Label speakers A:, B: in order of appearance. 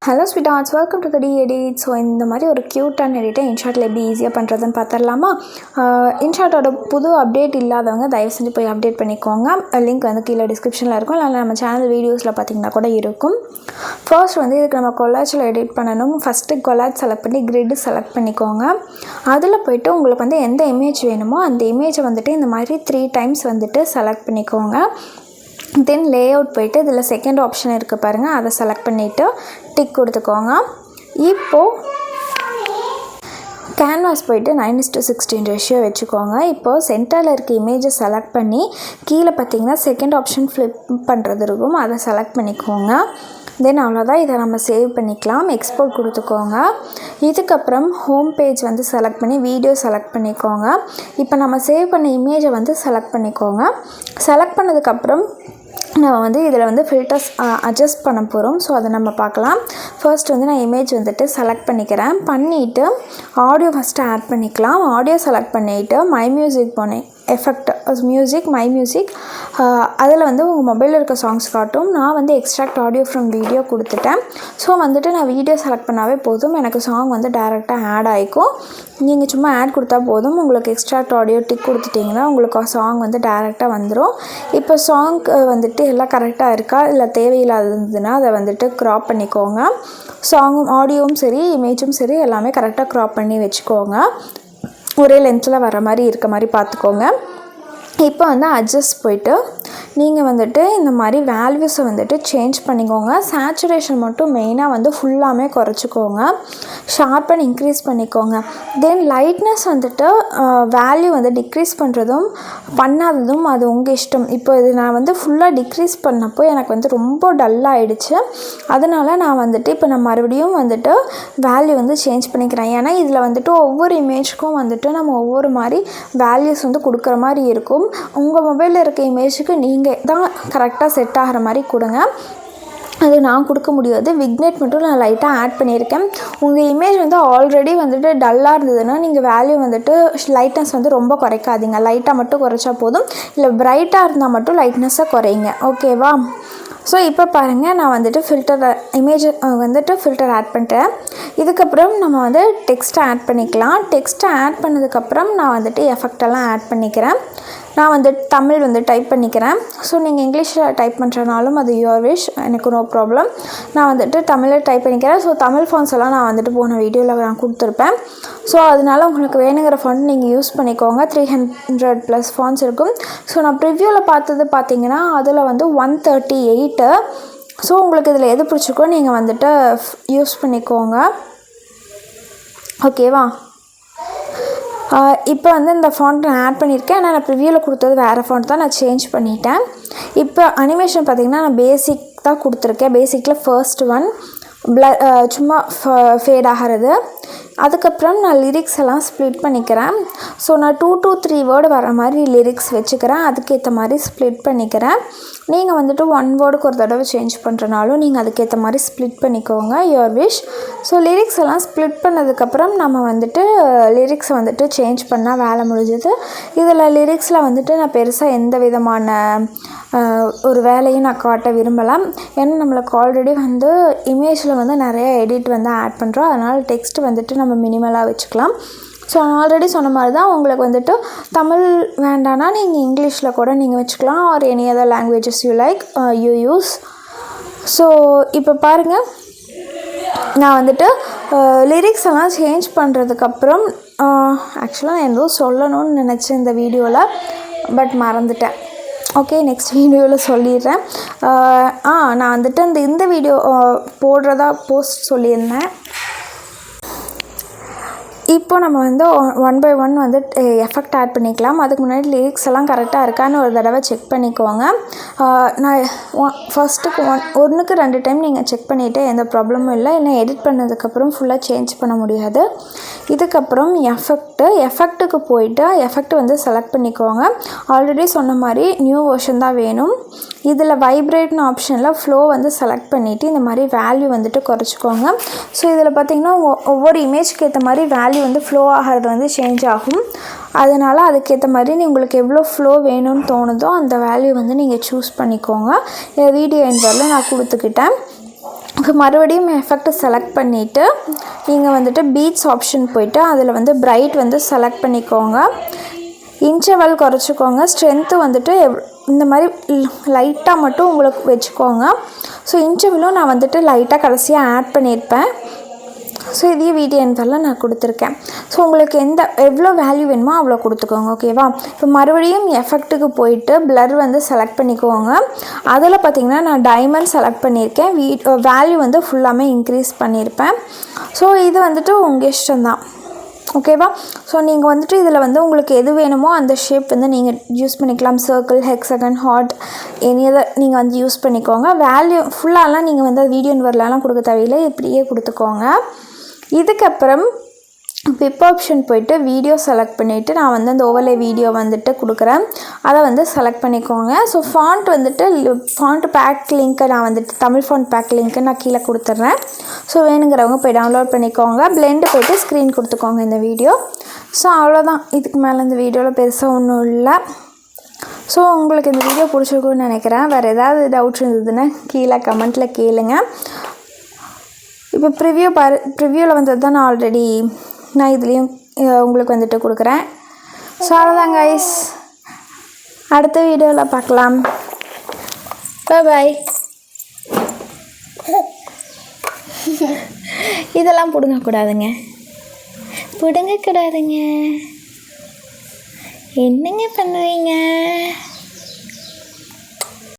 A: Hello sweet arts, welcome to the D edit. So இந்த மாதிரி ஒரு க்யூட்டான எடிட்டை இன்ஷாட்டில் எப்படி ஈஸியாக பண்ணுறதுன்னு பார்த்துடலாமா? இன்ஷாட்டோட புது அப்டேட் இல்லாதவங்க தயவு செஞ்சு போய் அப்டேட் பண்ணிக்கோங்க. லிங்க் வந்து கீழே டிஸ்கிரிப்ஷனில் இருக்கும், இல்லை நம்ம சேனல் வீடியோஸில் பார்த்திங்கன்னா கூட இருக்கும். ஃபர்ஸ்ட் வந்து இதுக்கு நம்ம கொலாஜில் எடிட் பண்ணணும். ஃபஸ்ட்டு கொலாஜ் செலக்ட் பண்ணி கிரிட்டு செலக்ட் பண்ணிக்கோங்க. அதில் போய்ட்டு உங்களுக்கு வந்து எந்த இமேஜ் வேணுமோ அந்த இமேஜை வந்துட்டு இந்த மாதிரி 3 times வந்துட்டு செலக்ட் பண்ணிக்கோங்க. தென் லே அவுட் போய்ட்டு இதில் செகண்ட் ஆப்ஷன் இருக்குது பாருங்கள், அதை செலக்ட் பண்ணிவிட்டு டிக் கொடுத்துக்கோங்க. இப்போது கேன்வாஸ் போய்ட்டு 9:16 ரேஷியோ வச்சுக்கோங்க. இப்போது சென்டரில் இருக்க இமேஜை செலக்ட் பண்ணி கீழே பார்த்திங்கன்னா செகண்ட் ஆப்ஷன் ஃப்ளிப் பண்ணுறது இருக்கும், அதை செலக்ட் பண்ணிக்கோங்க. தென் அவ்வளோதான், இதை நம்ம சேவ் பண்ணிக்கலாம். எக்ஸ்போர்ட் கொடுத்துக்கோங்க. இதுக்கப்புறம் ஹோம் பேஜ் வந்து செலக்ட் பண்ணி வீடியோ செலக்ட் பண்ணிக்கோங்க. இப்போ நம்ம சேவ் பண்ண இமேஜை வந்து செலக்ட் பண்ணிக்கோங்க. செலக்ட் பண்ணதுக்கப்புறம் நம்ம வந்து இதில் வந்து ஃபில்டர்ஸ் அட்ஜஸ்ட் பண்ண போகிறோம். ஸோ அதை நம்ம பார்க்கலாம். ஃபர்ஸ்ட் வந்து நான் இமேஜ் வந்துட்டு செலக்ட் பண்ணிவிட்டு ஆடியோ ஃபஸ்ட்டு ஆட் பண்ணிக்கலாம். ஆடியோ செலக்ட் பண்ணிவிட்டு மை மியூசிக் போனேன், எஃபெக்ட் மியூசிக், மை மியூசிக், அதில் வந்து உங்கள் மொபைலில் இருக்க சாங்ஸ் காட்டும். நான் வந்து எக்ஸ்ட்ராக்ட் ஆடியோ ஃப்ரம் வீடியோ கொடுத்துட்டேன். ஸோ வந்துட்டு நான் வீடியோ செலக்ட் பண்ணாவே போதும், எனக்கு சாங் வந்து டைரெக்டாக ஆட் ஆகிக்கும். நீங்கள் சும்மா ஆட் கொடுத்தா போதும். உங்களுக்கு எக்ஸ்ட்ராக்ட் ஆடியோ டிக் கொடுத்துட்டிங்கன்னா உங்களுக்கு சாங் வந்து டைரெக்டாக வந்துடும். இப்போ சாங்க்கு வந்துட்டு எல்லாம் கரெக்டாக இருக்கா, இல்லை தேவையில்லாததுன்னா அதை வந்துட்டு க்ராப் பண்ணிக்கோங்க. சாங்கும் ஆடியோவும் சரி இமேஜும் சரி எல்லாமே கரெக்டாக க்ராப் பண்ணி வச்சுக்கோங்க. ஒரே லென்த்தில் வர மாதிரி இருக்க மாதிரி பார்த்துக்கோங்க. இப்போ வந்து அட்ஜஸ்ட் போய்ட்டு நீங்கள் வந்துட்டு இந்த மாதிரி வேல்யூஸை வந்துட்டு சேஞ்ச் பண்ணிக்கோங்க. சேச்சுரேஷன் மட்டும் மெயினாக வந்து ஃபுல்லாமே குறைச்சிக்கோங்க. ஷார்ப்பன் இன்க்ரீஸ் பண்ணிக்கோங்க. தென் லைட்னஸ் வந்துட்டு வேல்யூ வந்து டிக்ரீஸ் பண்ணுறதும் பண்ணாததும் அது உங்கள் இஷ்டம். இப்போ இது நான் வந்து ஃபுல்லாக டிக்ரீஸ் பண்ணப்போ எனக்கு வந்து ரொம்ப டல்லாகிடுச்சு. அதனால் நான் வந்துட்டு இப்போ நான் மறுபடியும் வந்துட்டு வேல்யூ வந்து சேஞ்ச் பண்ணிக்கிறேன். ஏன்னா இதில் வந்துட்டு ஒவ்வொரு இமேஜுக்கும் வந்துட்டு நம்ம ஒவ்வொரு மாதிரி வேல்யூஸ் வந்து கொடுக்குற மாதிரி இருக்கும். உங்கள் மொபைலில் இருக்க இமேஜுக்கு நீங்கள் தான் கரெக்டாக செட் ஆகிற மாதிரி கொடுங்க. அது நான் கொடுக்க முடியாது. விக்னேட் மட்டும் நான் லைட்டாக ஆட் பண்ணியிருக்கேன். உங்கள் இமேஜ் வந்து ஆல்ரெடி வந்துட்டு டல்லாக இருந்ததுன்னா நீங்கள் வேல்யூ வந்துட்டு லைட்னஸ் வந்து ரொம்ப குறைக்காதீங்க. லைட்டாக மட்டும் குறைச்சா போதும். இல்லை பிரைட்டாக இருந்தால் மட்டும் லைட்னஸை குறைங்க. ஓகேவா? ஸோ இப்போ பாருங்கள், நான் வந்துட்டு ஃபில்டர் ஆட் பண்ணிட்டேன். இதுக்கப்புறம் நம்ம வந்து டெக்ஸ்ட்டை ஆட் பண்ணிக்கலாம். டெக்ஸ்ட்டை ஆட் பண்ணதுக்கப்புறம் நான் வந்துட்டு எஃபெக்டெல்லாம் ஆட் பண்ணிக்கிறேன். நான் வந்துட்டு தமிழ் வந்து டைப் பண்ணிக்கிறேன். ஸோ நீங்கள் இங்கிலீஷில் டைப் பண்ணுறனாலும் அது யுவர் விஷ், எனக்கு நோ ப்ராப்ளம். நான் வந்துட்டு தமிழில் டைப் பண்ணிக்கிறேன். ஸோ தமிழ் ஃபாண்ட்ஸ் எல்லாம் நான் வந்துட்டு போன வீடியோவில் நான் கொடுத்துருப்பேன். ஸோ அதனால் உங்களுக்கு வேணுங்கிற ஃபாண்ட் நீங்கள் யூஸ் பண்ணிக்கோங்க. 300+ ஃபாண்ட்ஸ் இருக்கும். ஸோ நான் ப்ரிவ்யூவில் பார்த்தீங்கன்னா அதில் வந்து 138. ஸோ உங்களுக்கு இதில் எது பிடிச்சிருக்கோ நீங்கள் வந்துட்டு யூஸ் பண்ணிக்கோங்க. ஓகேவா? இப்போ வந்து இந்த ஃபாண்ட் நான் ஆட் பண்ணியிருக்கேன். ஆனால் நான் ப்ரிவியூவில் கொடுத்தது வேறு ஃபாண்ட் தான், நான் சேஞ்ச் பண்ணிட்டேன். இப்போ அனிமேஷன் பார்த்திங்கன்னா நான் பேசிக் தான் கொடுத்துருக்கேன். பேசிக்கில் ஃபர்ஸ்ட் ஒன் சும்மா ஃபேட் ஆகிறது. அதுக்கப்புறம் நான் லிரிக்ஸ் எல்லாம் ஸ்ப்ளிட் பண்ணிக்கிறேன். ஸோ நான் 2 to 3 வேர்டு வர மாதிரி லிரிக்ஸ் வச்சுக்கிறேன். அதுக்கேற்ற மாதிரி ஸ்ப்ளிட் பண்ணிக்கிறேன். நீங்கள் வந்துட்டு 1 வேர்டுக்கு ஒரு தடவை சேஞ்ச் பண்ணுறனாலும் நீங்கள் அதுக்கேற்ற மாதிரி ஸ்ப்ளிட் பண்ணிக்கோங்க, யுவர் விஷ். ஸோ லிரிக்ஸ் எல்லாம் ஸ்ப்ளிட் பண்ணதுக்கப்புறம் நம்ம வந்துட்டு லிரிக்ஸை வந்துட்டு சேஞ்ச் பண்ணால் வேலை முடிஞ்சுது. இதில் லிரிக்ஸில் வந்துட்டு நான் பெருசாக எந்த விதமான ஒரு வேலையும் நான் காட்ட விரும்பலாம். ஏன்னா நம்மளுக்கு ஆல்ரெடி வந்து இமேஜில் வந்து நிறைய எடிட் வந்து ஆட் பண்ணுறோம். அதனால் டெக்ஸ்ட் வந்துட்டு நம்ம மினிமலாக வச்சுக்கலாம். ஸோ ஆல்ரெடி சொன்ன மாதிரி தான், உங்களுக்கு வந்துட்டு தமிழ் வேண்டான்னா நீங்கள் இங்கிலீஷில் கூட நீங்கள் வச்சுக்கலாம். Or any other languages you like you use. So இப்போ பாருங்கள், நான் வந்துட்டு லிரிக்ஸ் எல்லாம் சேஞ்ச் பண்ணுறதுக்கப்புறம் ஆக்சுவலாக நான் ஏதோ சொல்லணும்னு நினச்சேன் இந்த வீடியோவில், பட் மறந்துட்டேன். ஓகே, நெக்ஸ்ட் வீடியோவில் சொல்லிடுறேன். நான் வந்துட்டு இந்த வீடியோ போடுறதா போஸ்ட் சொல்லியிருந்தேன். இப்போ நம்ம வந்து 1 by 1 வந்து எஃபெக்ட் ஆட் பண்ணிக்கலாம். அதுக்கு முன்னாடி லிரிக்ஸ் எல்லாம் கரெக்டாக இருக்கான்னு ஒரு தடவை செக் பண்ணிக்கோங்க. நான் ஃபஸ்ட்டுக்கு 1க்கு 2 டைம் நீங்கள் செக் பண்ணிவிட்டு எந்த ப்ராப்ளமும் இல்லை. இல்லை எடிட் பண்ணதுக்கப்புறம் ஃபுல்லாக சேஞ்ச் பண்ண முடியாது. இதுக்கப்புறம் எஃபெக்ட் போட்டு எஃபெக்ட்டுக்கு போயிட்டு எஃபெக்ட் வந்து செலக்ட் பண்ணிக்கோங்க. ஆல்ரெடி சொன்ன மாதிரி நியூ வெர்ஷன் தான் வேணும். இதில் வைப்ரேட்னு ஆப்ஷனில் ஃப்ளோ வந்து செலக்ட் பண்ணிவிட்டு இந்த மாதிரி வேல்யூ வந்துட்டு குறைச்சிக்கோங்க. ஸோ இதில் பார்த்திங்கன்னா ஒவ்வொரு இமேஜ்க்கு ஏற்ற மாதிரி வேல்யூ வந்து ஃப்ளோ ஆகிறது வந்து சேஞ்ச் ஆகும். அதனால் அதுக்கேற்ற மாதிரி உங்களுக்கு எவ்வளோ ஃப்ளோ வேணும்னு தோணுதோ அந்த வேல்யூ வந்து நீங்கள் சூஸ் பண்ணிக்கோங்க. வீடியோ எண்டில் நான் கொடுத்துக்கிட்டேன். மறுபடியும் எஃபெக்ட் செலக்ட் பண்ணிவிட்டு நீங்கள் வந்துட்டு பீட்ஸ் ஆப்ஷன் போய்ட்டு அதில் வந்து பிரைட் வந்து செலக்ட் பண்ணிக்கோங்க. இன்டர்வல் குறைச்சிக்கோங்க. ஸ்ட்ரென்த்து வந்துட்டு இந்த மாதிரி லைட்டாக மட்டும் உங்களுக்கு வச்சுக்கோங்க. ஸோ இன்டர்வலும் நான் வந்துட்டு லைட்டாக கடைசியாக ஆட் பண்ணியிருப்பேன். ஸோ இதையும் வீடியோ எண்டில் நான் கொடுத்துருக்கேன். ஸோ உங்களுக்கு எவ்வளோ வேல்யூ வேணுமோ அவ்வளோ கொடுத்துக்கோங்க. ஓகேவா? இப்போ மறுபடியும் எஃபெக்ட்டுக்கு போயிட்டு பிளர் வந்து செலக்ட் பண்ணிக்கோங்க. அதில் பார்த்திங்கன்னா நான் டைமண்ட் செலக்ட் பண்ணியிருக்கேன். வேல்யூ வந்து ஃபுல்லாமே இன்க்ரீஸ் பண்ணியிருப்பேன். ஸோ இது வந்துட்டு உங்கள் இஷ்டம்தான். ஓகேவா? ஸோ நீங்கள் வந்துட்டு இதில் வந்து உங்களுக்கு எது வேணுமோ அந்த ஷேப் வந்து நீங்கள் யூஸ் பண்ணிக்கலாம். சர்க்கிள், ஹெக்ஸகன், ஹார்ட், எதை நீங்கள் வந்து யூஸ் பண்ணிக்கோங்க. வேல்யூ ஃபுல்லாலாம் நீங்கள் வந்து வீடியோ வரலாம் கொடுக்க தேவையில்லை, இப்படியே கொடுத்துக்கோங்க. இதுக்கப்புறம் பிப் ஆப்ஷன் போய்ட்டு வீடியோ செலக்ட் பண்ணிவிட்டு நான் வந்து அந்த ஓவர்லே வீடியோ வந்துட்டு கொடுக்குறேன். அதை வந்து செலக்ட் பண்ணிக்கோங்க. ஸோ ஃபாண்ட் வந்துட்டு ஃபாண்ட் பேக் லிங்க்கை நான் வந்துட்டு தமிழ் ஃபாண்ட் பேக் லிங்க்கை நான் கீழே கொடுத்துட்றேன். ஸோ வேணுங்கிறவங்க போய் டவுன்லோட் பண்ணிக்கோங்க. பிளெண்டு போய்ட்டு ஸ்க்ரீன் கொடுத்துக்கோங்க இந்த வீடியோ. ஸோ அவ்வளோதான். இதுக்கு மேலே இந்த வீடியோவில் பெருசாக ஒன்றும் இல்லை. ஸோ உங்களுக்கு இந்த வீடியோ பிடிச்சிருக்குன்னு நினைக்கிறேன். வேறு ஏதாவது டவுட்ஸ் இருந்ததுன்னா கீழே கமெண்ட்டில் கேளுங்க. இப்போ ப்ரிவ்யூவில் வந்தது தான் நான் இதுலேயும் உங்களுக்கு வந்துட்டு கொடுக்குறேன். ஸோ அவ்வளோதான் கைஸ். அடுத்த வீடியோவில் பார்க்கலாம். பாய். இதெல்லாம் பிடுங்கக்கூடாதுங்க. என்னங்க பண்ணுவீங்க?